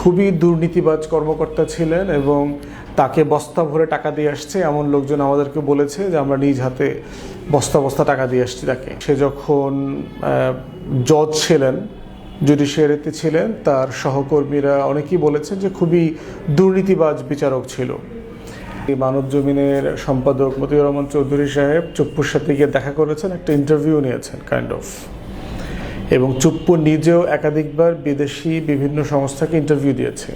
খুবই দুর্নীতিবাজ কর্মকর্তা ছিলেন এবং তাকে বস্তা ভরে টাকা দিয়ে আসছে এমন লোকজন আমাদেরকে বলেছে যে আমরা নিজ হাতে বস্তা বস্তা টাকা দিয়ে আসছি তাকে। সে যখন জজ ছিলেন, জুডিশিয়ারিতে ছিলেন, তার সহকর্মীরা অনেকেই বলেছেন যে খুবই দুর্নীতিবাজ বিচারক ছিল। মানব জমিনের সম্পাদক মতিউর রহমান চৌধুরী সাহেব চুপ্পুর সাথে গিয়ে দেখা করেছেন, একটা ইন্টারভিউ নিয়েছেন কাইন্ড অফ, এবং চুপ্পু নিজেও একাধিকবার বিদেশি বিভিন্ন সংস্থাকে ইন্টারভিউ দিয়েছে।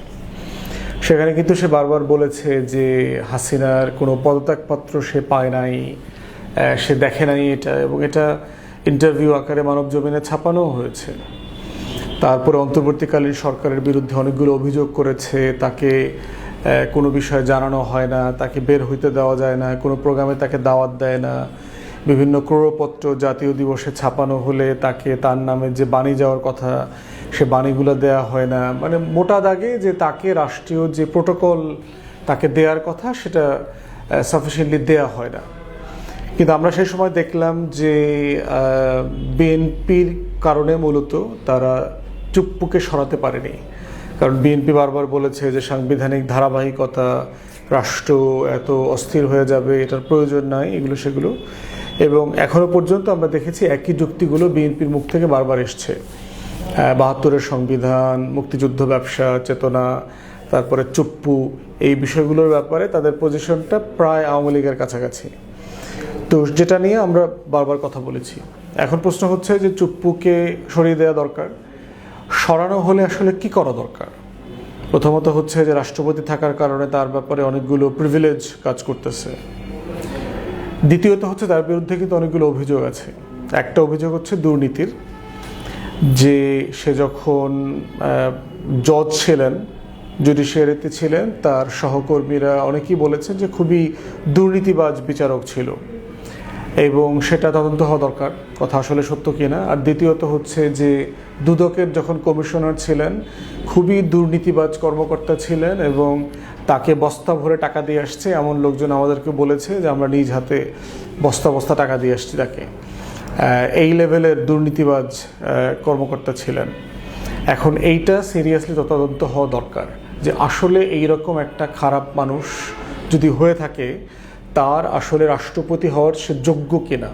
সেখানে কিন্তু সে বারবার বলেছে যে হাসিনার কোনো পদত্যাগপত্র সে পায় নাই, সে দেখে নাই এটা, এবং এটা ইন্টারভিউ আকারে মানব জমিনে ছাপানোও হয়েছে। তারপরে অন্তর্বর্তীকালীন সরকারের বিরুদ্ধে অনেকগুলো অভিযোগ করেছে, তাকে কোনো বিষয়ে জানানো হয় না, তাকে বের হইতে দেওয়া যায় না, কোনো প্রোগ্রামে তাকে দাওয়াত দেয় না, বিভিন্ন ক্রয়পত্র জাতীয় দিবসে ছাপানো হলে তাকে তার নামে যে বাণী যাওয়ার কথা সে বাণীগুলো দেয়া হয় না। মানে মোটা দাগে যে তাকে রাষ্ট্রীয় যে প্রোটোকল তাকে দেওয়ার কথা সেটা সাফিসিয়েন্টলি দেয়া হয় না। কিন্তু আমরা সেই সময় দেখলাম যে বিএনপির কারণে মূলত তারা চুপ্পুকে সরাতে পারেনি, কারণ বিএনপি বারবার বলেছে যে সাংবিধানিক ধারাবাহিকতা, রাষ্ট্র এত অস্থির হয়ে যাবে, এটার প্রয়োজন নাই, এগুলো সেগুলো। এবং এখনো পর্যন্ত আমরা দেখেছি একই যুক্তিগুলো বিএনপির মুখ থেকে বারবার এসছে। ৭২-এর সংবিধান, মুক্তিযুদ্ধ, ব্যবসা চেতনা, তারপরে চুপ্পু, এই বিষয়গুলোর ব্যাপারে তাদের পজিশনটা প্রায় আওয়ামী লীগের কাছাকাছি। তো যেটা নিয়ে আমরা বারবার কথা বলেছি। এখন প্রশ্ন হচ্ছে যে চুপ্পুকে সরিয়ে দেওয়া দরকার। সরানো হলে আসলে কি করা দরকার? প্রথমত হচ্ছে যে রাষ্ট্রপতি থাকার কারণে তার ব্যাপারে অনেকগুলো প্রিভিলেজ কাজ করতেছে। দ্বিতীয়ত হচ্ছে তার বিরুদ্ধে কিন্তু অনেকগুলো অভিযোগ আছে। একটা অভিযোগ হচ্ছে দুর্নীতির, যে সে যখন জজ ছিলেন, জুডিশিয়ারিতে ছিলেন, তার সহকর্মীরা অনেকেই বলেছেন যে খুবই দুর্নীতিবাজ বিচারক ছিল এবং সেটা তদন্ত হওয়া দরকার, কথা আসলে সত্য কিনা। আর দ্বিতীয়ত হচ্ছে যে দুদকের যখন কমিশনার ছিলেন খুবই দুর্নীতিবাজ কর্মকর্তা ছিলেন এবং তাকে বস্তা ভরে টাকা দিয়ে আসছে এমন লোকজন আমাদেরকে বলেছে যে আমরা নিজ হাতে বস্তা বস্তা টাকা দিয়ে আসছি তাকে। এই লেভেলের দুর্নীতিবাজ কর্মকর্তা ছিলেন। এখন এইটা সিরিয়াসলি তদন্ত হওয়া দরকার যে আসলে এইরকম একটা খারাপ মানুষ যদি হয়ে থাকে তার আসলে রাষ্ট্রপতি হওয়ার সে যোগ্য কিনা,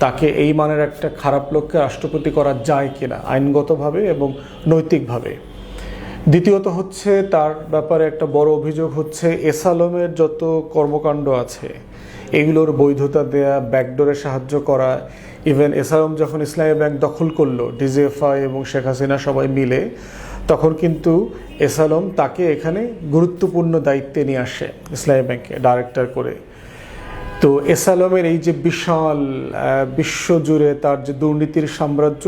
তাকে এই মানের একটা খারাপ লোককে রাষ্ট্রপতি করা যায় কিনা আইনগতভাবে এবং নৈতিকভাবে। দ্বিতীয়ত হচ্ছে তার ব্যাপারে একটা বড় অভিযোগ হচ্ছে এস আলমের যত কর্মকাণ্ড আছে এগুলোর বৈধতা দেয়া, ব্যাকডোরে সাহায্য করা। ইভেন এস আলম যখন ইসলামী ব্যাংক দখল করলো ডিজিএফআই এবং শেখ হাসিনা সবাই মিলে, তখন কিন্তু এস আলম তাকে এখানে গুরুত্বপূর্ণ দায়িত্বে নিয়ে আসে ইসলামী ব্যাংকে ডাইরেক্টর করে। তো এস আলমের এই যে বিশাল বিশ্বজুড়ে তার যে দুর্নীতির সাম্রাজ্য,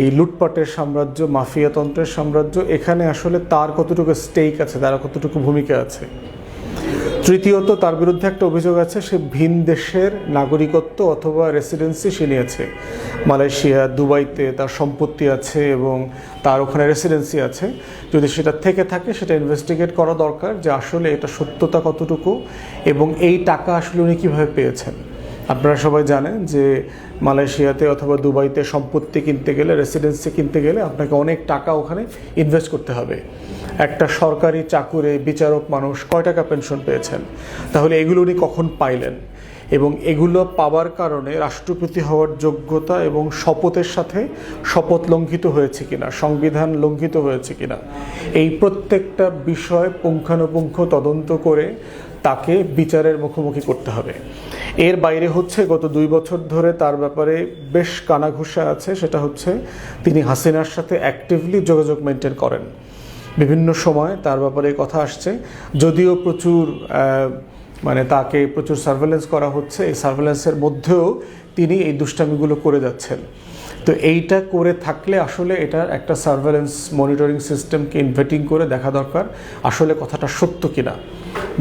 এই লুটপাটের সাম্রাজ্য, মাফিয়াতন্ত্রের সাম্রাজ্য, এখানে আসলে তার কতটুকু স্টেক আছে, তার কতটুকু ভূমিকা আছে। তৃতীয়ত তার বিরুদ্ধে একটা অভিযোগ আছে সে ভিন দেশের নাগরিকত্ব অথবা রেসিডেন্সি সে নিয়েছে। মালয়েশিয়া, দুবাইতে তার সম্পত্তি আছে এবং তার ওখানে রেসিডেন্সি আছে। যদি সেটা থেকে থাকে সেটা ইনভেস্টিগেট করা দরকার যে আসলে এটা সত্যতা কতটুকু এবং এই টাকা আসলে উনি কীভাবে পেয়েছেন। আপনারা সবাই জানেন যে মালয়েশিয়াতে অথবা দুবাইতে সম্পত্তি কিনতে গেলে, রেসিডেন্সি কিনতে গেলে আপনাকে অনেক টাকা ওখানে ইনভেস্ট করতে হবে। একটা সরকারি চাকুরে বিচারক মানুষ কয় টাকা পেনশন পেয়েছেন, তাহলে এগুলো উনি কখন পাইলেন এবং এগুলো পাওয়ার কারণে রাষ্ট্রপতি হওয়ার যোগ্যতা এবং শপথের সাথে শপথ লঙ্ঘিত হয়েছে কিনা, সংবিধান লঙ্ঘিত হয়েছে কিনা, এই প্রত্যেকটা বিষয় পুঙ্খানুপুঙ্খ তদন্ত করে তাকে বিচারের মুখোমুখি করতে হবে। এর বাইরে হচ্ছে গত 2 বছর ধরে তার ব্যাপারে বেশ কানাঘুষা আছে, সেটা হচ্ছে তিনি হাসিনার সাথে অ্যাক্টিভলি যোগাযোগ মেনটেন করেন। বিভিন্ন সময় তার ব্যাপারে কথা আসছে, যদিও প্রচুর তাকে প্রচুর সার্ভেলেন্স করা হচ্ছে, এই সার্ভেলেন্সের মধ্যেও তিনি এই দুষ্টামিগুলো করে যাচ্ছেন। তো এইটা করে থাকলে আসলে এটার একটা সার্ভেলেন্স মনিটরিং সিস্টেমকে ইনভেটিং করে দেখা দরকার আসলে কথাটা সত্য কিনা।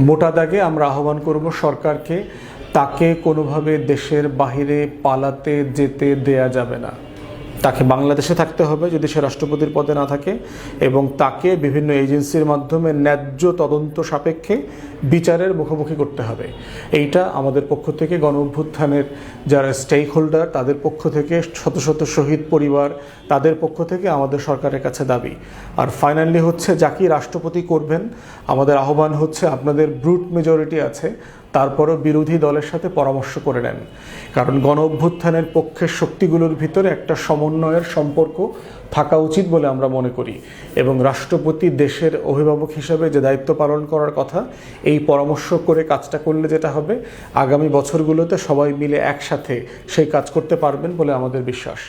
মোটা দাগে আমরা আহ্বান করব সরকারকে, তাকে কোনোভাবে দেশের বাহিরে পালাতে যেতে দেয়া যাবে না, তাকে বাংলাদেশে থাকতে হবে যদি সে রাষ্ট্রপতির পদে না থাকে, এবং তাকে বিভিন্ন এজেন্সির মাধ্যমে ন্যায্য তদন্ত সাপেক্ষে বিচারের মুখোমুখি করতে হবে। এইটা আমাদের পক্ষ থেকে, গণ অভ্যুত্থানের যারা স্টেক হোল্ডার তাদের পক্ষ থেকে, শত শত শহীদ পরিবার তাদের পক্ষ থেকে আমাদের সরকারের কাছে দাবি। আর ফাইনালি হচ্ছে যাকে রাষ্ট্রপতি করবেন, আমাদের আহ্বান হচ্ছে আপনাদের ব্রুট মেজরিটি আছে, তারপরও বিরোধী দলের সাথে পরামর্শ করে নেন। কারণ গণ অভ্যুত্থানের পক্ষের শক্তিগুলোর ভিতরে একটা সমন্বয়ের সম্পর্ক থাকা উচিত বলে আমরা মনে করি, এবং রাষ্ট্রপতি দেশের অভিভাবক হিসেবে যে দায়িত্ব পালন করার কথা, এই পরামর্শ করে কাজটা করলে যেটা হবে, আগামী বছরগুলোতে সবাই মিলে একসাথে সেই কাজ করতে পারবেন বলে আমাদের বিশ্বাস।